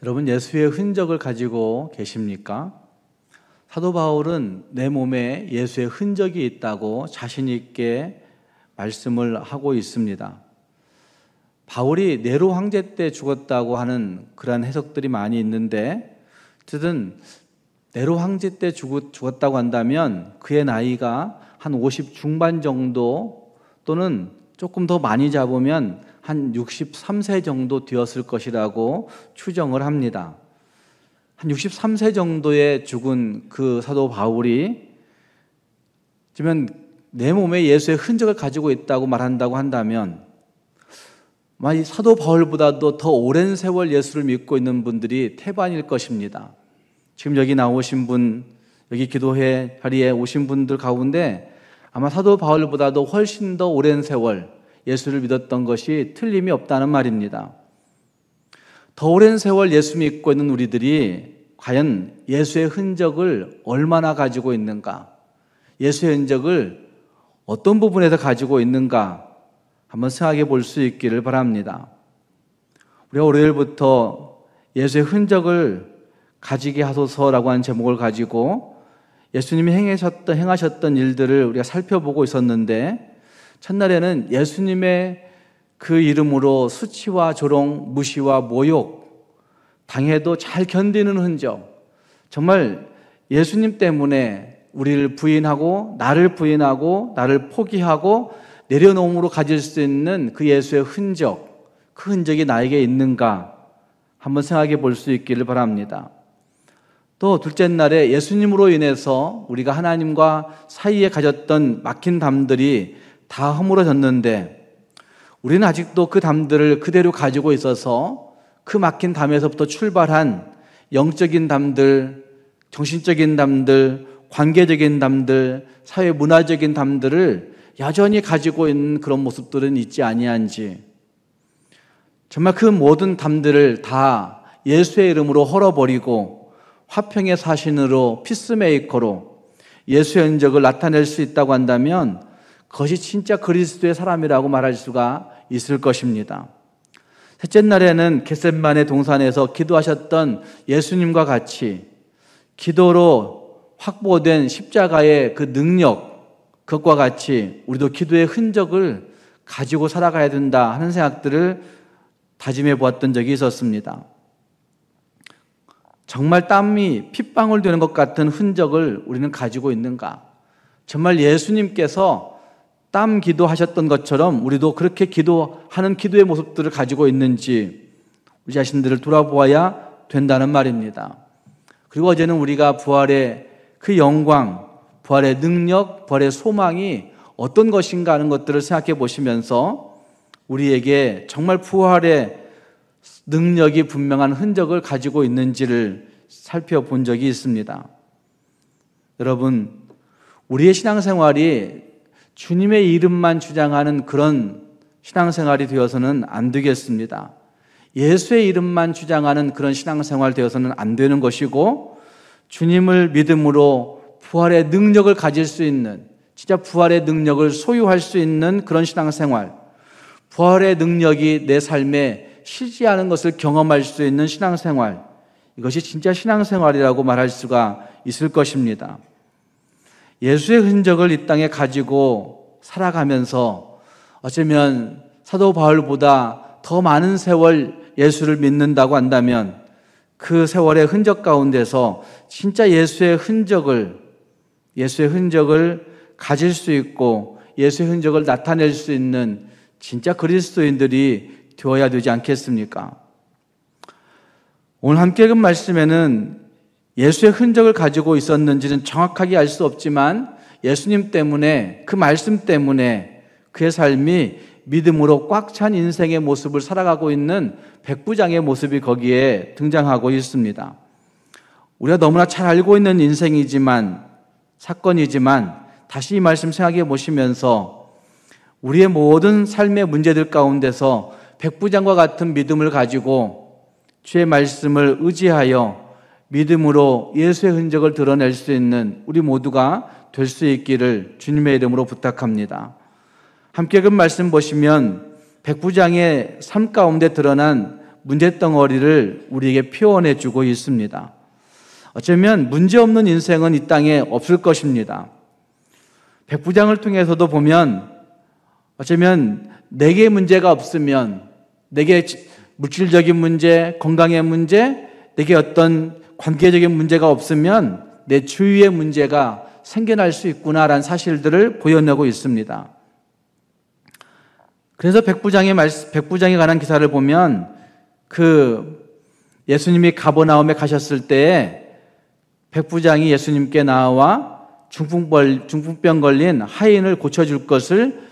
여러분, 예수의 흔적을 가지고 계십니까? 사도 바울은 내 몸에 예수의 흔적이 있다고 자신 있게 말씀을 하고 있습니다. 바울이 네로 황제 때 죽었다고 하는 그러한 해석들이 많이 있는데, 어쨌든 네로 황제 때 죽었다고 한다면 그의 나이가 한 50 중반 정도, 또는 조금 더 많이 잡으면 한 63세 정도 되었을 것이라고 추정을 합니다. 한 63세 정도에 죽은 그 사도 바울이 그러면 내 몸에 예수의 흔적을 가지고 있다고 말한다고 한다면, 만약 사도 바울보다도 더 오랜 세월 예수를 믿고 있는 분들이 태반일 것입니다. 지금 여기 나오신 분, 여기 기도회 자리에 오신 분들 가운데 아마 사도 바울보다도 훨씬 더 오랜 세월 예수를 믿었던 것이 틀림이 없다는 말입니다. 더 오랜 세월 예수 믿고 있는 우리들이 과연 예수의 흔적을 얼마나 가지고 있는가, 예수의 흔적을 어떤 부분에서 가지고 있는가 한번 생각해 볼 수 있기를 바랍니다. 우리가 월요일부터 예수의 흔적을 가지게 하소서라고 하는 제목을 가지고 예수님이 행하셨던 일들을 우리가 살펴보고 있었는데, 첫날에는 예수님의 그 이름으로 수치와 조롱, 무시와 모욕 당해도 잘 견디는 흔적, 정말 예수님 때문에 우리를 부인하고 나를 포기하고 내려놓음으로 가질 수 있는 그 예수의 흔적, 그 흔적이 나에게 있는가 한번 생각해 볼 수 있기를 바랍니다. 또 둘째 날에 예수님으로 인해서 우리가 하나님과 사이에 가졌던 막힌 담들이 다 허물어졌는데, 우리는 아직도 그 담들을 그대로 가지고 있어서 그 막힌 담에서부터 출발한 영적인 담들, 정신적인 담들, 관계적인 담들, 사회 문화적인 담들을 여전히 가지고 있는 그런 모습들은 있지 아니한지, 정말 그 모든 담들을 다 예수의 이름으로 헐어버리고 화평의 사신으로, 피스메이커로 예수의 흔적을 나타낼 수 있다고 한다면 그것이 진짜 그리스도의 사람이라고 말할 수가 있을 것입니다. 셋째 날에는 겟셋마네 동산에서 기도하셨던 예수님과 같이 기도로 확보된 십자가의 그 능력, 그것과 같이 우리도 기도의 흔적을 가지고 살아가야 된다 하는 생각들을 다짐해 보았던 적이 있었습니다. 정말 땀이 핏방울 되는 것 같은 흔적을 우리는 가지고 있는가? 정말 예수님께서 땀 기도하셨던 것처럼 우리도 그렇게 기도하는 기도의 모습들을 가지고 있는지 우리 자신들을 돌아보아야 된다는 말입니다. 그리고 어제는 우리가 부활의 그 영광, 부활의 능력, 부활의 소망이 어떤 것인가 하는 것들을 생각해 보시면서 우리에게 정말 부활의 능력이 분명한 흔적을 가지고 있는지를 살펴본 적이 있습니다. 여러분, 우리의 신앙생활이 주님의 이름만 주장하는 그런 신앙생활이 되어서는 안 되겠습니다. 예수의 이름만 주장하는 그런 신앙생활 되어서는 안 되는 것이고, 주님을 믿음으로 부활의 능력을 가질 수 있는, 진짜 부활의 능력을 소유할 수 있는 그런 신앙생활, 부활의 능력이 내 삶에 실제하는 것을 경험할 수 있는 신앙생활, 이것이 진짜 신앙생활이라고 말할 수가 있을 것입니다. 예수의 흔적을 이 땅에 가지고 살아가면서 어쩌면 사도 바울보다 더 많은 세월 예수를 믿는다고 한다면 그 세월의 흔적 가운데서 진짜 예수의 흔적을 가질 수 있고 예수의 흔적을 나타낼 수 있는 진짜 그리스도인들이 되어야 되지 않겠습니까? 오늘 함께 읽은 말씀에는 예수의 흔적을 가지고 있었는지는 정확하게 알 수 없지만 예수님 때문에, 그 말씀 때문에 그의 삶이 믿음으로 꽉 찬 인생의 모습을 살아가고 있는 백부장의 모습이 거기에 등장하고 있습니다. 우리가 너무나 잘 알고 있는 인생이지만, 사건이지만 다시 이 말씀 생각해 보시면서 우리의 모든 삶의 문제들 가운데서 백부장과 같은 믿음을 가지고 주의 말씀을 의지하여 믿음으로 예수의 흔적을 드러낼 수 있는 우리 모두가 될 수 있기를 주님의 이름으로 부탁합니다. 함께 그 말씀 보시면 백부장의 삶 가운데 드러난 문제덩어리를 우리에게 표현해 주고 있습니다. 어쩌면 문제없는 인생은 이 땅에 없을 것입니다. 백부장을 통해서도 보면 어쩌면 내게 문제가 없으면, 내게 물질적인 문제, 건강의 문제, 내게 어떤 관계적인 문제가 없으면 내 주위의 문제가 생겨날 수 있구나라는 사실들을 보여내고 있습니다. 그래서 백부장에 관한 기사를 보면 예수님이 가버나움에 가셨을 때 백부장이 예수님께 나와 중풍병 걸린 하인을 고쳐줄 것을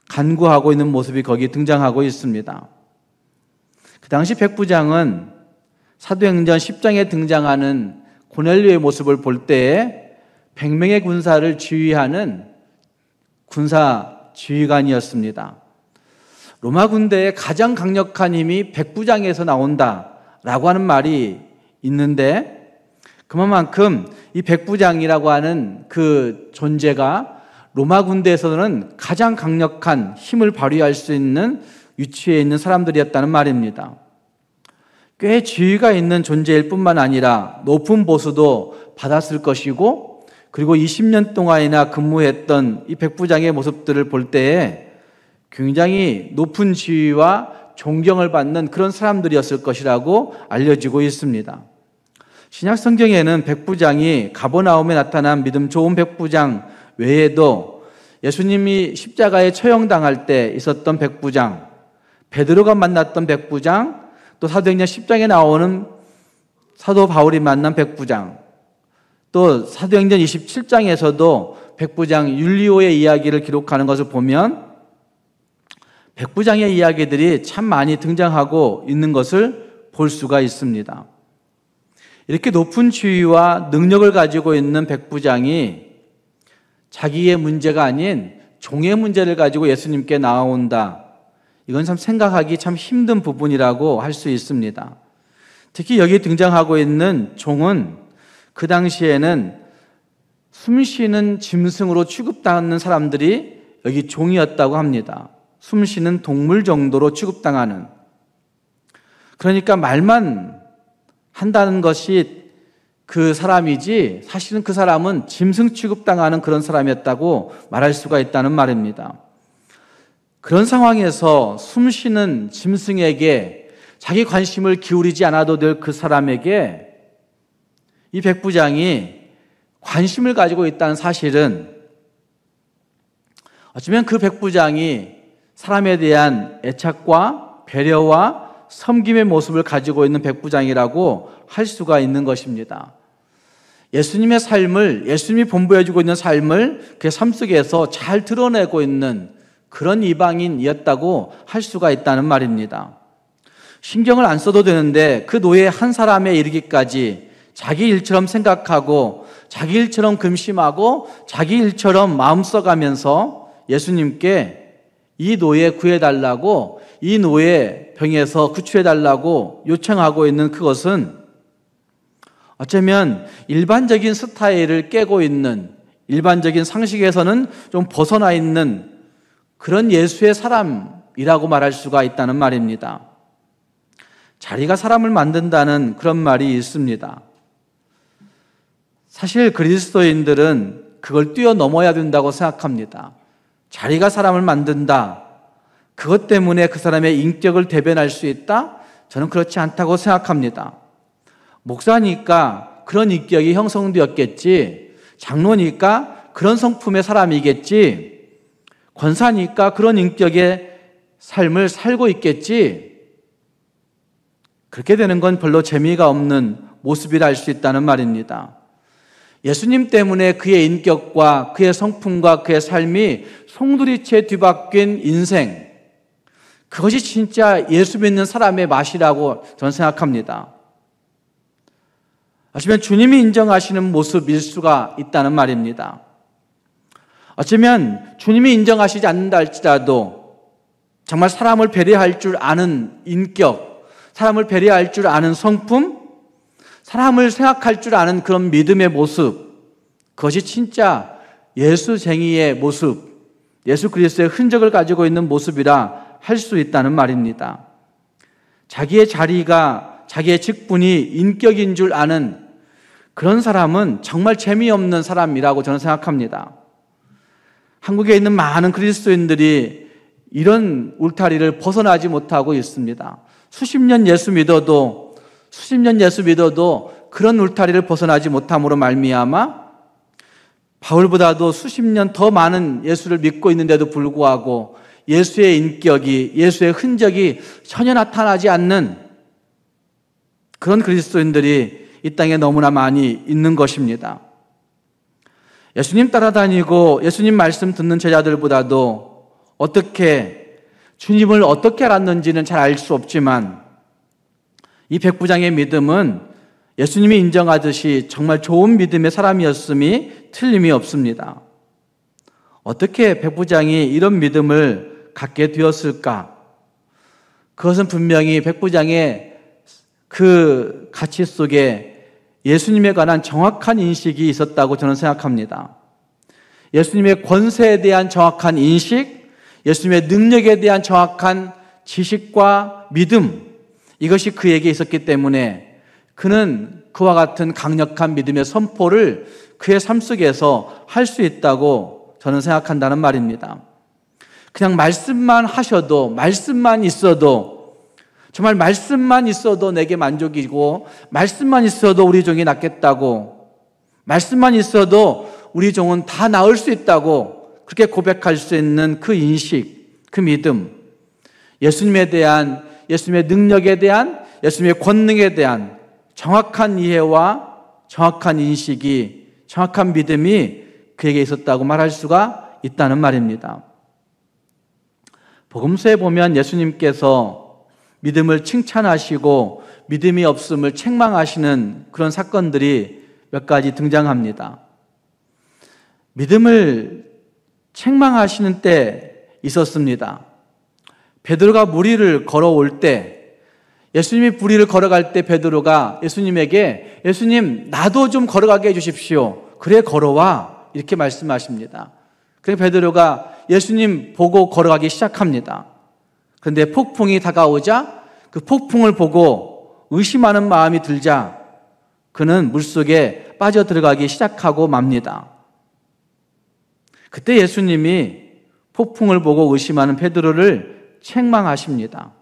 간구하고 있는 모습이 거기 등장하고 있습니다. 그 당시 백부장은 사도행전 10장에 등장하는 고넬료의 모습을 볼 때에 100명의 군사를 지휘하는 군사 지휘관이었습니다. 로마 군대의 가장 강력한 힘이 백부장에서 나온다라고 하는 말이 있는데, 그만큼 이 백부장이라고 하는 그 존재가 로마 군대에서는 가장 강력한 힘을 발휘할 수 있는 위치에 있는 사람들이었다는 말입니다. 꽤 지위가 있는 존재일 뿐만 아니라 높은 보수도 받았을 것이고, 그리고 20년 동안이나 근무했던 이 백부장의 모습들을 볼 때에 굉장히 높은 지위와 존경을 받는 그런 사람들이었을 것이라고 알려지고 있습니다. 신약 성경에는 백부장이 가버나움에 나타난 믿음 좋은 백부장 외에도 예수님이 십자가에 처형당할 때 있었던 백부장, 베드로가 만났던 백부장, 또 사도행전 10장에 나오는 사도 바울이 만난 백부장, 또 사도행전 27장에서도 백부장 율리오의 이야기를 기록하는 것을 보면 백부장의 이야기들이 참 많이 등장하고 있는 것을 볼 수가 있습니다. 이렇게 높은 지위와 능력을 가지고 있는 백부장이 자기의 문제가 아닌 종의 문제를 가지고 예수님께 나아온다. 이건 참 생각하기 참 힘든 부분이라고 할 수 있습니다. 특히 여기 등장하고 있는 종은 그 당시에는 숨쉬는 짐승으로 취급당하는 사람들이 여기 종이었다고 합니다. 숨쉬는 동물 정도로 취급당하는. 그러니까 말만 한다는 것이 그 사람이지 사실은 그 사람은 짐승 취급당하는 그런 사람이었다고 말할 수가 있다는 말입니다. 그런 상황에서 숨쉬는 짐승에게 자기 관심을 기울이지 않아도 될 그 사람에게 이 백부장이 관심을 가지고 있다는 사실은 어쩌면 그 백부장이 사람에 대한 애착과 배려와 섬김의 모습을 가지고 있는 백부장이라고 할 수가 있는 것입니다. 예수님의 삶을, 예수님이 본보여주고 있는 삶을 그 삶 속에서 잘 드러내고 있는 그런 이방인이었다고 할 수가 있다는 말입니다. 신경을 안 써도 되는데 그 노예 한 사람에 이르기까지 자기 일처럼 생각하고 자기 일처럼 근심하고 자기 일처럼 마음 써가면서 예수님께 이 노예 구해달라고, 이 노예 병에서 구출해달라고 요청하고 있는 그것은 어쩌면 일반적인 스타일을 깨고 있는, 일반적인 상식에서는 좀 벗어나 있는 그런 예수의 사람이라고 말할 수가 있다는 말입니다. 자리가 사람을 만든다는 그런 말이 있습니다. 사실 그리스도인들은 그걸 뛰어넘어야 된다고 생각합니다. 자리가 사람을 만든다. 그것 때문에 그 사람의 인격을 대변할 수 있다? 저는 그렇지 않다고 생각합니다. 목사니까 그런 인격이 형성되었겠지. 장로니까 그런 성품의 사람이겠지. 권사니까 그런 인격의 삶을 살고 있겠지. 그렇게 되는 건 별로 재미가 없는 모습이라 할 수 있다는 말입니다. 예수님 때문에 그의 인격과 그의 성품과 그의 삶이 송두리째 뒤바뀐 인생, 그것이 진짜 예수 믿는 사람의 맛이라고 저는 생각합니다. 어쩌면 주님이 인정하시는 모습일 수가 있다는 말입니다. 어쩌면 주님이 인정하시지 않는다 할지라도 정말 사람을 배려할 줄 아는 인격, 사람을 배려할 줄 아는 성품, 사람을 생각할 줄 아는 그런 믿음의 모습, 그것이 진짜 예수쟁이의 모습, 예수 그리스도의 흔적을 가지고 있는 모습이라 할 수 있다는 말입니다. 자기의 자리가, 자기의 직분이 인격인 줄 아는 그런 사람은 정말 재미없는 사람이라고 저는 생각합니다. 한국에 있는 많은 그리스도인들이 이런 울타리를 벗어나지 못하고 있습니다. 수십 년 예수 믿어도 그런 울타리를 벗어나지 못함으로 말미암아 바울보다도 수십 년 더 많은 예수를 믿고 있는데도 불구하고 예수의 인격이, 예수의 흔적이 전혀 나타나지 않는 그런 그리스도인들이 이 땅에 너무나 많이 있는 것입니다. 예수님 따라다니고 예수님 말씀 듣는 제자들보다도 주님을 어떻게 알았는지는 잘 알 수 없지만 이 백부장의 믿음은 예수님이 인정하듯이 정말 좋은 믿음의 사람이었음이 틀림이 없습니다. 어떻게 백부장이 이런 믿음을 갖게 되었을까? 그것은 분명히 백부장의 그 가치 속에 예수님에 관한 정확한 인식이 있었다고 저는 생각합니다. 예수님의 권세에 대한 정확한 인식, 예수님의 능력에 대한 정확한 지식과 믿음, 이것이 그에게 있었기 때문에 그는 그와 같은 강력한 믿음의 선포를 그의 삶 속에서 할 수 있다고 저는 생각한다는 말입니다. 그냥 말씀만 하셔도, 말씀만 있어도, 정말 말씀만 있어도 내게 만족이고, 말씀만 있어도 우리 종이 낫겠다고, 말씀만 있어도 우리 종은 다 나을 수 있다고 그렇게 고백할 수 있는 그 인식, 그 믿음, 예수님에 대한, 예수님의 능력에 대한, 예수님의 권능에 대한 정확한 이해와 정확한 인식이, 정확한 믿음이 그에게 있었다고 말할 수가 있다는 말입니다. 복음서에 보면 예수님께서 믿음을 칭찬하시고 믿음이 없음을 책망하시는 그런 사건들이 몇 가지 등장합니다. 믿음을 책망하시는 때 있었습니다. 베드로가 무리를 걸어올 때, 예수님이 무리를 걸어갈 때 베드로가 예수님에게 예수님 나도 좀 걸어가게 해주십시오. 그래 걸어와, 이렇게 말씀하십니다. 그래서 베드로가 예수님 보고 걸어가기 시작합니다. 그런데 폭풍이 다가오자 그 폭풍을 보고 의심하는 마음이 들자 그는 물속에 빠져 들어가기 시작하고 맙니다. 그때 예수님이 폭풍을 보고 의심하는 베드로를 책망하십니다.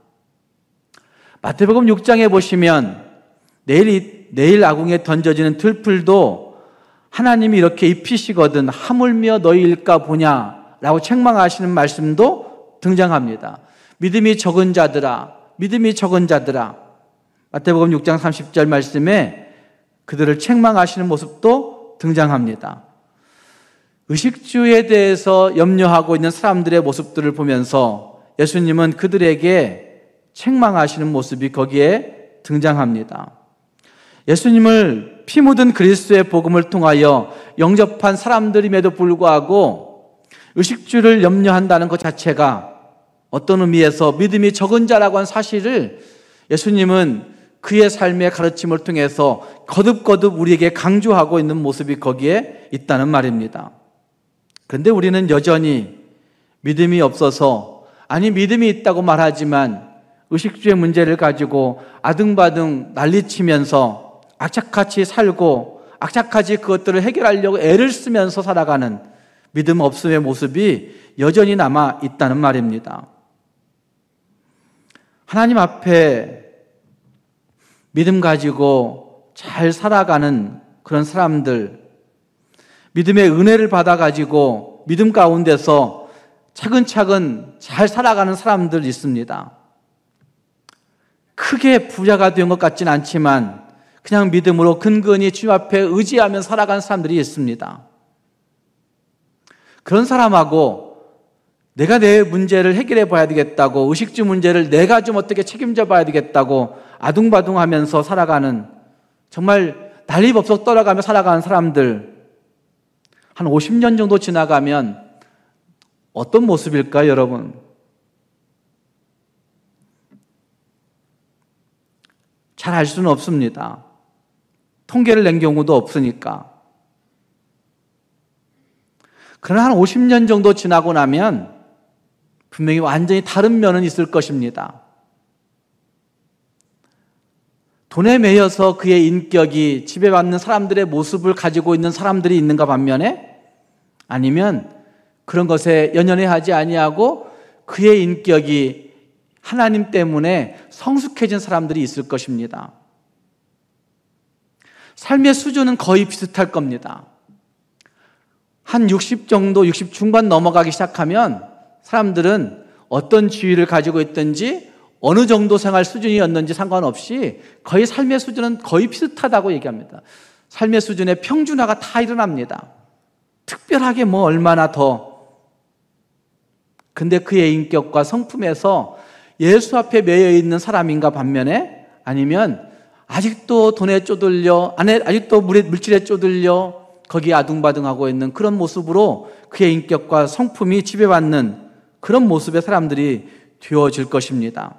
마태복음 6장에 보시면 내일 아궁에 던져지는 들풀도 하나님이 이렇게 입히시거든 하물며 너희일까 보냐라고 책망하시는 말씀도 등장합니다. 믿음이 적은 자들아, 믿음이 적은 자들아. 마태복음 6장 30절 말씀에 그들을 책망하시는 모습도 등장합니다. 의식주에 대해서 염려하고 있는 사람들의 모습들을 보면서 예수님은 그들에게 책망하시는 모습이 거기에 등장합니다. 예수님을 피 묻은 그리스도의 복음을 통하여 영접한 사람들임에도 불구하고 의식주를 염려한다는 것 자체가 어떤 의미에서 믿음이 적은 자라고 한 사실을 예수님은 그의 삶의 가르침을 통해서 거듭거듭 우리에게 강조하고 있는 모습이 거기에 있다는 말입니다. 그런데 우리는 여전히 믿음이 없어서, 아니 믿음이 있다고 말하지만 의식주의 문제를 가지고 아등바등 난리치면서 악착같이 살고 악착같이 그것들을 해결하려고 애를 쓰면서 살아가는 믿음 없음의 모습이 여전히 남아 있다는 말입니다. 하나님 앞에 믿음 가지고 잘 살아가는 그런 사람들, 믿음의 은혜를 받아가지고 믿음 가운데서 차근차근 잘 살아가는 사람들 있습니다. 크게 부자가 된 것 같진 않지만 그냥 믿음으로 근근히 주님 앞에 의지하며 살아가는 사람들이 있습니다. 그런 사람하고 내가 내 문제를 해결해 봐야 되겠다고, 의식주 문제를 내가 좀 어떻게 책임져 봐야 되겠다고 아둥바둥하면서 살아가는, 정말 난리법석 떨어가며 살아가는 사람들, 한 50년 정도 지나가면 어떤 모습일까요, 여러분? 잘 알 수는 없습니다. 통계를 낸 경우도 없으니까. 그러나 한 50년 정도 지나고 나면 분명히 완전히 다른 면은 있을 것입니다. 돈에 매여서 그의 인격이 지배받는 사람들의 모습을 가지고 있는 사람들이 있는가 반면에, 아니면 그런 것에 연연해하지 아니하고 그의 인격이 하나님 때문에 성숙해진 사람들이 있을 것입니다. 삶의 수준은 거의 비슷할 겁니다. 한 60 정도, 60 중반 넘어가기 시작하면 사람들은 어떤 지위를 가지고 있든지 어느 정도 생활 수준이었는지 상관없이 거의 삶의 수준은 거의 비슷하다고 얘기합니다. 삶의 수준의 평준화가 다 일어납니다. 특별하게 뭐 얼마나 더. 근데 그의 인격과 성품에서 예수 앞에 매여 있는 사람인가 반면에, 아니면 아직도 돈에 쪼들려, 아직도 물질에 쪼들려 거기에 아둥바둥하고 있는 그런 모습으로 그의 인격과 성품이 지배받는 그런 모습의 사람들이 되어질 것입니다.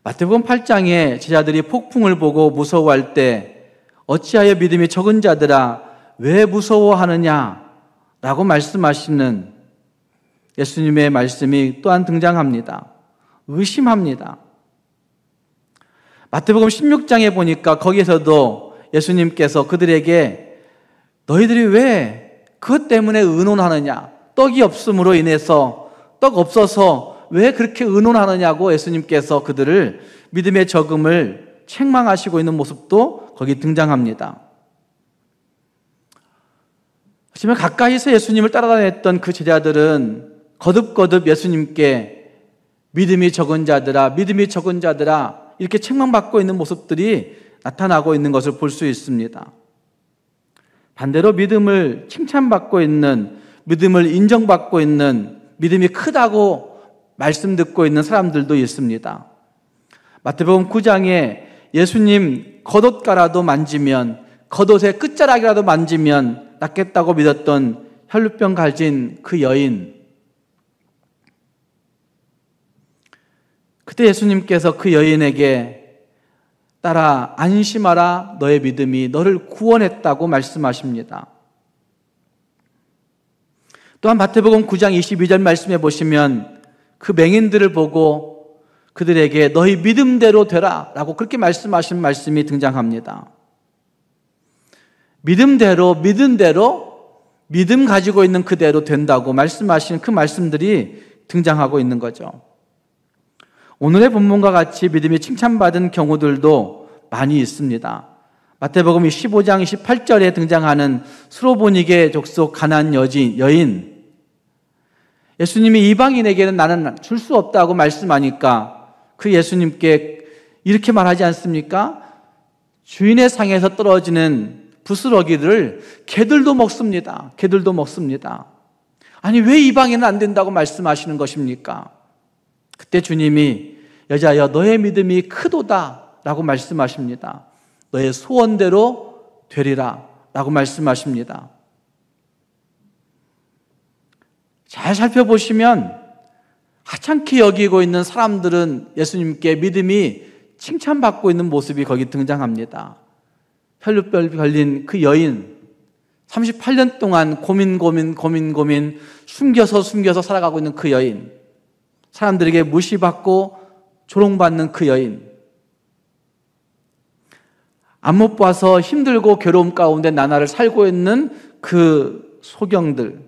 마태복음 8장에 제자들이 폭풍을 보고 무서워할 때 어찌하여 믿음이 적은 자들아 왜 무서워하느냐 라고 말씀하시는 예수님의 말씀이 또한 등장합니다. 의심합니다. 마태복음 16장에 보니까 거기에서도 예수님께서 그들에게 너희들이 왜 그것 때문에 의논하느냐, 떡이 없음으로 인해서, 떡 없어서 왜 그렇게 의논하느냐고 예수님께서 그들을 믿음의 적음을 책망하시고 있는 모습도 거기 등장합니다. 하지만 가까이서 예수님을 따라다녔던 그 제자들은 거듭거듭 예수님께 믿음이 적은 자들아, 믿음이 적은 자들아 이렇게 책망받고 있는 모습들이 나타나고 있는 것을 볼 수 있습니다. 반대로 믿음을 칭찬받고 있는, 믿음을 인정받고 있는, 믿음이 크다고 말씀 듣고 있는 사람들도 있습니다. 마태복음 9장에 예수님 겉옷가라도 만지면, 겉옷의 끝자락이라도 만지면 낫겠다고 믿었던 혈루병 가진 그 여인, 그때 예수님께서 그 여인에게 따라 안심하라 너의 믿음이 너를 구원했다고 말씀하십니다. 또한 마태복음 9장 22절 말씀해 보시면 그 맹인들을 보고 그들에게 너희 믿음대로 되라 라고 그렇게 말씀하신 말씀이 등장합니다. 믿음대로, 믿은 대로, 믿음 가지고 있는 그대로 된다고 말씀하신 그 말씀들이 등장하고 있는 거죠. 오늘의 본문과 같이 믿음이 칭찬받은 경우들도 많이 있습니다. 마태복음 15장 28절에 등장하는 스로보니게 족속 가나안 여인, 예수님이 이방인에게는 나는 줄 수 없다고 말씀하니까 그 예수님께 이렇게 말하지 않습니까? 주인의 상에서 떨어지는 부스러기를 개들도 먹습니다. 개들도 먹습니다. 아니 왜 이방인은 안 된다고 말씀하시는 것입니까? 그때 주님이 여자여 너의 믿음이 크도다 라고 말씀하십니다. 너의 소원대로 되리라 라고 말씀하십니다. 잘 살펴보시면 하찮게 여기고 있는 사람들은 예수님께 믿음이 칭찬받고 있는 모습이 거기 등장합니다. 혈루병 걸린 그 여인, 38년 동안 고민 숨겨서 살아가고 있는 그 여인, 사람들에게 무시받고 조롱받는 그 여인, 안 못 봐서 힘들고 괴로움 가운데 나날을 살고 있는 그 소경들,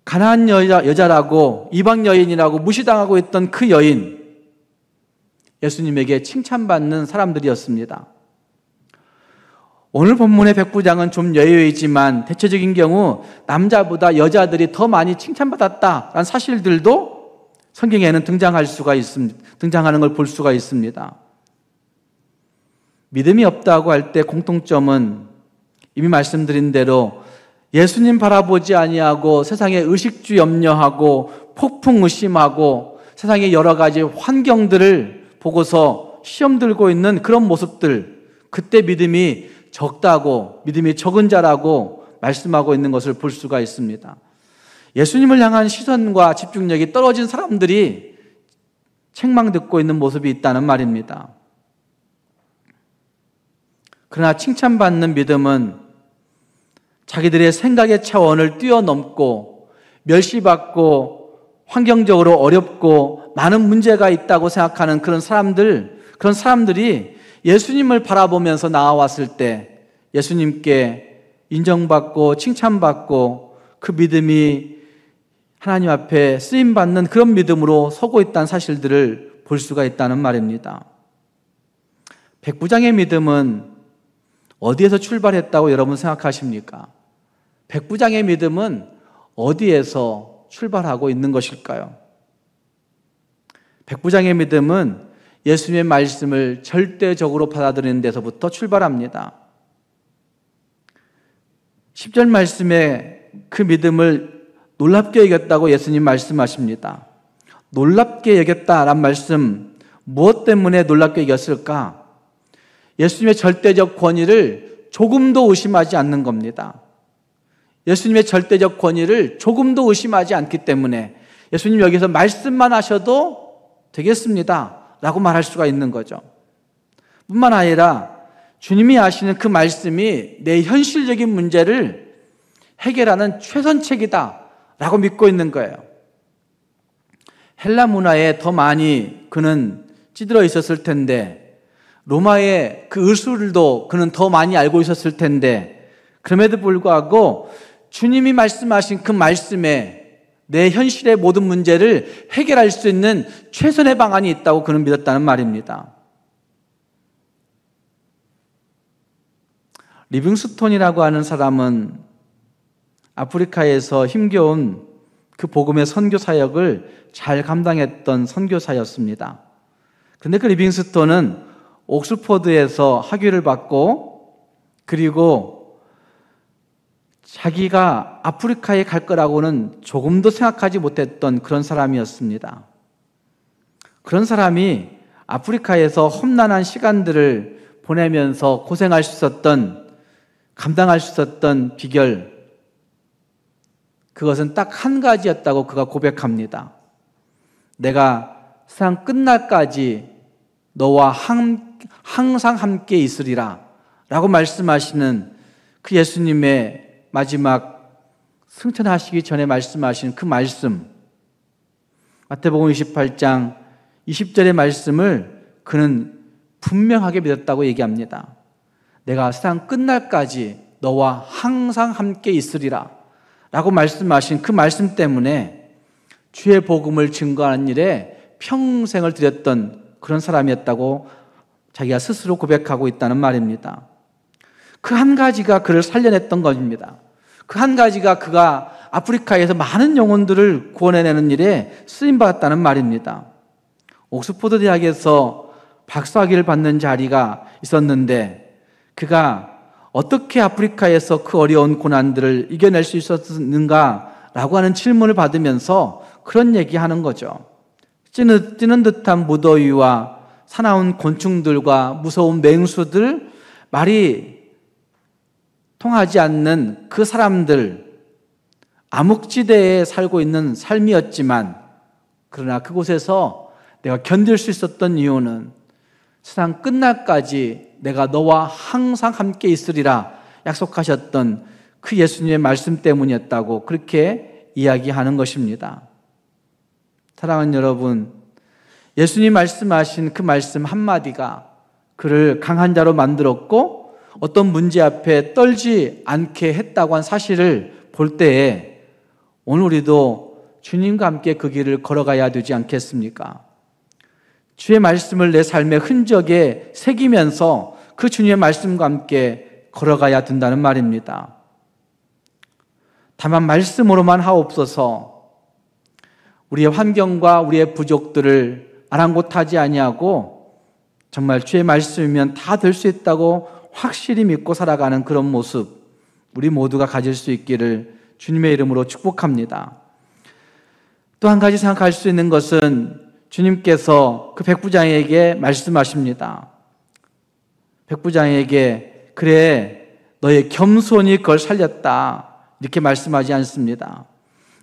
가난한 여자라고 이방 여인이라고 무시당하고 있던 그 여인, 예수님에게 칭찬받는 사람들이었습니다. 오늘 본문의 백부장은 좀 예외이지만 대체적인 경우 남자보다 여자들이 더 많이 칭찬받았다라는 사실들도 성경에는 등장하는 걸 볼 수가 있습니다. 믿음이 없다고 할 때 공통점은 이미 말씀드린 대로 예수님 바라보지 아니하고 세상의 의식주 염려하고 폭풍 의심하고 세상의 여러 가지 환경들을 보고서 시험 들고 있는 그런 모습들, 그때 믿음이 적다고, 믿음이 적은 자라고 말씀하고 있는 것을 볼 수가 있습니다. 예수님을 향한 시선과 집중력이 떨어진 사람들이 책망듣고 있는 모습이 있다는 말입니다. 그러나 칭찬받는 믿음은 자기들의 생각의 차원을 뛰어넘고 멸시받고 환경적으로 어렵고 많은 문제가 있다고 생각하는 그런 사람들이 예수님을 바라보면서 나아왔을 때 예수님께 인정받고 칭찬받고 그 믿음이 하나님 앞에 쓰임받는 그런 믿음으로 서고 있다는 사실들을 볼 수가 있다는 말입니다. 백부장의 믿음은 어디에서 출발했다고 여러분 생각하십니까? 백부장의 믿음은 어디에서 출발하고 있는 것일까요? 백부장의 믿음은 예수님의 말씀을 절대적으로 받아들이는 데서부터 출발합니다. 10절 말씀에 그 믿음을 놀랍게 여겼다고 예수님 말씀하십니다. 놀랍게 여겼다란 말씀, 무엇 때문에 놀랍게 여겼을까? 예수님의 절대적 권위를 조금도 의심하지 않는 겁니다. 예수님의 절대적 권위를 조금도 의심하지 않기 때문에 예수님 여기서 말씀만 하셔도 되겠습니다 라고 말할 수가 있는 거죠. 뿐만 아니라 주님이 하시는 그 말씀이 내 현실적인 문제를 해결하는 최선책이다 라고 믿고 있는 거예요. 헬라 문화에 더 많이 그는 찌들어 있었을 텐데, 로마의 그 의술도 그는 더 많이 알고 있었을 텐데, 그럼에도 불구하고 주님이 말씀하신 그 말씀에 내 현실의 모든 문제를 해결할 수 있는 최선의 방안이 있다고 그는 믿었다는 말입니다. 리빙스톤이라고 하는 사람은 아프리카에서 힘겨운 그 복음의 선교 사역을 잘 감당했던 선교사였습니다. 그런데 그 리빙스톤은 옥스포드에서 학위를 받고, 그리고 자기가 아프리카에 갈 거라고는 조금도 생각하지 못했던 그런 사람이었습니다. 그런 사람이 아프리카에서 험난한 시간들을 보내면서 고생할 수 있었던, 감당할 수 있었던 비결, 그것은 딱 한 가지였다고 그가 고백합니다. 내가 세상 끝날까지 너와 항상 함께 있으리라 라고 말씀하시는 그 예수님의 마지막 승천하시기 전에 말씀하신 그 말씀, 마태복음 28장 20절의 말씀을 그는 분명하게 믿었다고 얘기합니다. 내가 세상 끝날까지 너와 항상 함께 있으리라 라고 말씀하신 그 말씀 때문에 주의 복음을 증거하는 일에 평생을 들였던 그런 사람이었다고 자기가 스스로 고백하고 있다는 말입니다. 그 한 가지가 그를 살려냈던 것입니다. 그 한 가지가 그가 아프리카에서 많은 영혼들을 구원해내는 일에 쓰임받았다는 말입니다. 옥스포드 대학에서 박사학위를 받는 자리가 있었는데 그가 어떻게 아프리카에서 그 어려운 고난들을 이겨낼 수 있었는가라고 하는 질문을 받으면서 그런 얘기하는 거죠. 찌는 듯한 무더위와 사나운 곤충들과 무서운 맹수들, 말이 통하지 않는 그 사람들, 암흑지대에 살고 있는 삶이었지만, 그러나 그곳에서 내가 견딜 수 있었던 이유는 세상 끝날까지 내가 너와 항상 함께 있으리라 약속하셨던 그 예수님의 말씀 때문이었다고 그렇게 이야기하는 것입니다. 사랑하는 여러분, 예수님 말씀하신 그 말씀 한마디가 그를 강한 자로 만들었고 어떤 문제 앞에 떨지 않게 했다고 한 사실을 볼 때에 오늘 우리도 주님과 함께 그 길을 걸어가야 되지 않겠습니까? 주의 말씀을 내 삶의 흔적에 새기면서 그 주님의 말씀과 함께 걸어가야 된다는 말입니다. 다만 말씀으로만 하옵소서, 우리의 환경과 우리의 부족들을 아랑곳하지 아니하고 정말 주의 말씀이면 다 될 수 있다고 확실히 믿고 살아가는 그런 모습, 우리 모두가 가질 수 있기를 주님의 이름으로 축복합니다. 또 한 가지 생각할 수 있는 것은 주님께서 그 백부장에게 말씀하십니다. 백부장에게 그래 너의 겸손이 그걸 살렸다 이렇게 말씀하지 않습니다.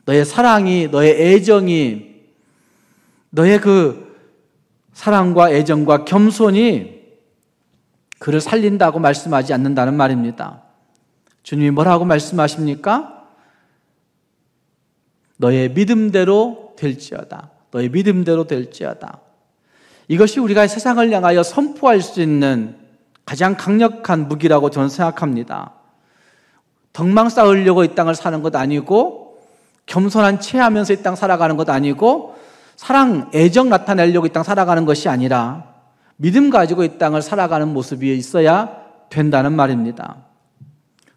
너의 사랑이, 너의 애정이, 너의 그 사랑과 애정과 겸손이 그를 살린다고 말씀하지 않는다는 말입니다. 주님이 뭐라고 말씀하십니까? 너의 믿음대로 될지어다. 너의 믿음대로 될지어다. 이것이 우리가 세상을 향하여 선포할 수 있는 가장 강력한 무기라고 저는 생각합니다. 덕망 쌓으려고 이 땅을 사는 것 아니고, 겸손한 체하면서 이 땅 살아가는 것 아니고, 사랑, 애정 나타내려고 이 땅 살아가는 것이 아니라 믿음 가지고 이 땅을 살아가는 모습이 있어야 된다는 말입니다.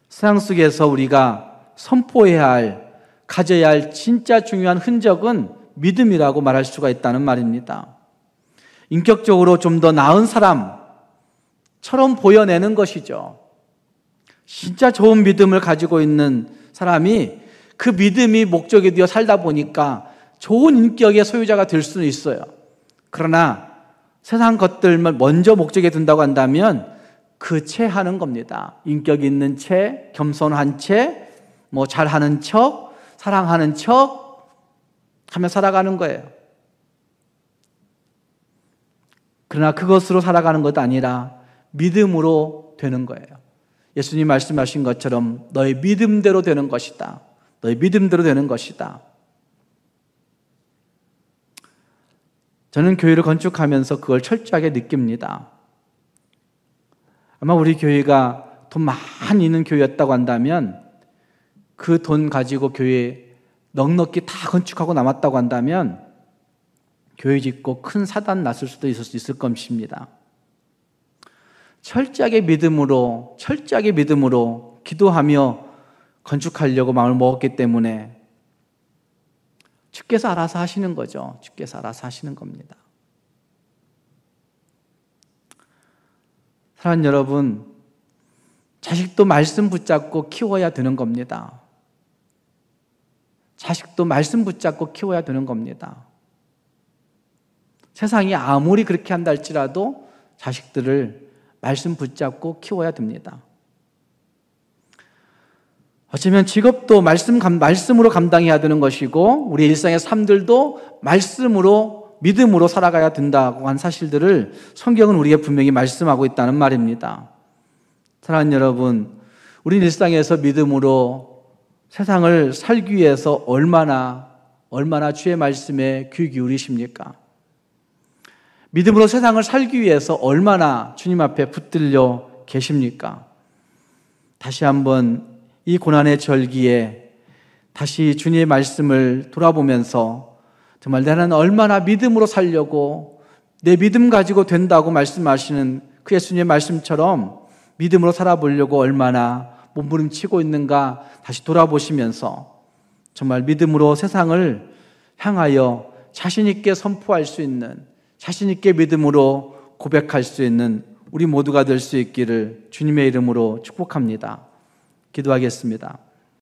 세상 속에서 우리가 선포해야 할, 가져야 할 진짜 중요한 흔적은 믿음이라고 말할 수가 있다는 말입니다. 인격적으로 좀 더 나은 사람처럼 보여내는 것이죠. 진짜 좋은 믿음을 가지고 있는 사람이 그 믿음이 목적이 되어 살다 보니까 좋은 인격의 소유자가 될 수는 있어요. 그러나 세상 것들만 먼저 목적에 둔다고 한다면 그 채 하는 겁니다. 인격 있는 채, 겸손한 채, 잘하는 척, 사랑하는 척 하며 살아가는 거예요. 그러나 그것으로 살아가는 것 아니라 믿음으로 되는 거예요. 예수님 말씀하신 것처럼 너의 믿음대로 되는 것이다. 너의 믿음대로 되는 것이다. 저는 교회를 건축하면서 그걸 철저하게 느낍니다. 아마 우리 교회가 돈 많이 있는 교회였다고 한다면, 그 돈 가지고 교회 넉넉히 다 건축하고 남았다고 한다면 교회 짓고 큰 사단 났을 수도 있을 것입니다. 철저하게 믿음으로 기도하며 건축하려고 마음을 먹었기 때문에 주께서 알아서 하시는 거죠. 주께서 알아서 하시는 겁니다. 사랑하는 여러분, 자식도 말씀 붙잡고 키워야 되는 겁니다. 자식도 말씀 붙잡고 키워야 되는 겁니다. 세상이 아무리 그렇게 한다 할지라도 자식들을 말씀 붙잡고 키워야 됩니다. 어쩌면 직업도 말씀으로 감당해야 되는 것이고, 우리 일상의 삶들도 말씀으로, 믿음으로 살아가야 된다고 한 사실들을 성경은 우리에게 분명히 말씀하고 있다는 말입니다. 사랑하는 여러분, 우리 일상에서 믿음으로 세상을 살기 위해서 얼마나 주의 말씀에 귀 기울이십니까? 믿음으로 세상을 살기 위해서 얼마나 주님 앞에 붙들려 계십니까? 다시 한번 이 고난의 절기에 다시 주님의 말씀을 돌아보면서 정말 나는 얼마나 믿음으로 살려고, 내 믿음 가지고 된다고 말씀하시는 그 예수님의 말씀처럼 믿음으로 살아보려고 얼마나 몸부림치고 있는가 다시 돌아보시면서 정말 믿음으로 세상을 향하여 자신 있게 선포할 수 있는, 자신 있게 믿음으로 고백할 수 있는 우리 모두가 될 수 있기를 주님의 이름으로 축복합니다. 기도하겠습니다.